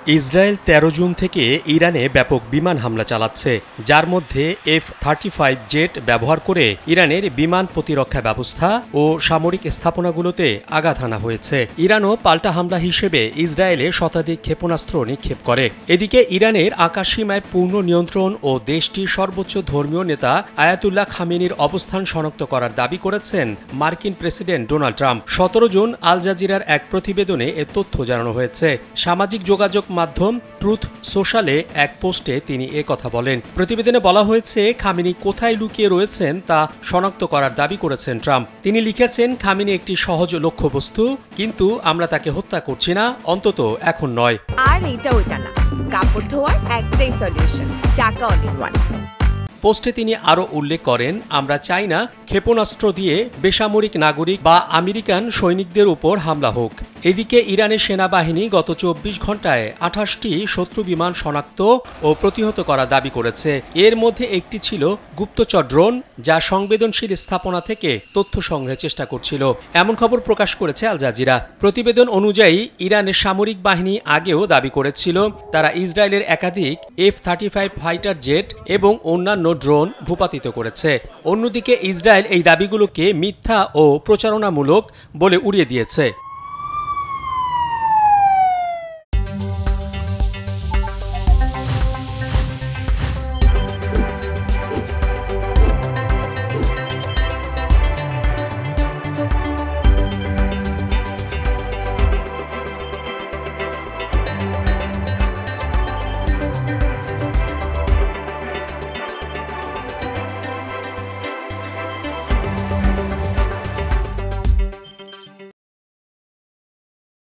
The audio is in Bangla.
ইসরায়েল ১৩ জুন থেকে ইরানে ব্যাপক বিমান হামলা চালাচ্ছে, যার মধ্যে F-35 জেট ব্যবহার করে ইরানের বিমান প্রতিরক্ষা ব্যবস্থা ও সামরিক স্থাপনাগুলোতে আঘাত হানা হয়েছে। ইরানও পাল্টা হামলা হিসেবে ইসরায়েলে শতাধিক ক্ষেপণাস্ত্র নিক্ষেপ করে। এদিকে ইরানের আকাশসীমায় পূর্ণ নিয়ন্ত্রণ ও দেশটির সর্বোচ্চ ধর্মীয় নেতা আয়াতুল্লাহ খামেনির অবস্থান শনাক্ত করার দাবি করেছেন মার্কিন প্রেসিডেন্ট ডোনাল্ড ট্রাম্প। ১৭ জুন আল জাজিরার এক প্রতিবেদনে এ তথ্য জানানো হয়েছে। সামাজিক যোগাযোগ মাধ্যম ট্রুথ সোশ্যালে এক পোস্টে তিনি কথা বলেন। প্রতিবেদনে বলা হয়েছে, খামেনি কোথায় লুকিয়ে রয়েছেন তা শনাক্ত করার দাবি করেছেন ট্রাম্প। তিনি লিখেছেন, খামেনি একটি সহজ লক্ষ্যবস্তু, কিন্তু আমরা তাকে হত্যা করছি না, অন্তত এখন নয়। আর এটা ওইটা না, কাপড় ধোয়ার একটাই সলিউশন, চাকা অল ইন ওয়ান। পোস্টে তিনি আরও উল্লেখ করেন, আমরা চাই না ক্ষেপণাস্ত্র দিয়ে বেসামরিক নাগরিক বা আমেরিকান সৈনিকদের উপর হামলা হোক। এদিকে ইরানের সেনাবাহিনী গত ২৪ ঘণ্টায় ২৮টি শত্রু বিমান শনাক্ত ও প্রতিহত করার দাবি করেছে। এর মধ্যে একটি ছিল গুপ্তচর ড্রোন, যা সংবেদনশীল স্থাপনা থেকে তথ্য সংগ্রহের চেষ্টা করছিল, এমন খবর প্রকাশ করেছে আল জাজিরা। প্রতিবেদন অনুযায়ী ইরানের সামরিক বাহিনী আগেও দাবি করেছিল তারা ইসরায়েলের একাধিক F-35 ফাইটার জেট এবং অন্যান্য ড্রোন ভূপাতিত করেছে। অন্যদিকে ইসরায়েল এই দাবিগুলোকে মিথ্যা ও প্রচারণামূলক বলে উড়িয়ে দিয়েছে।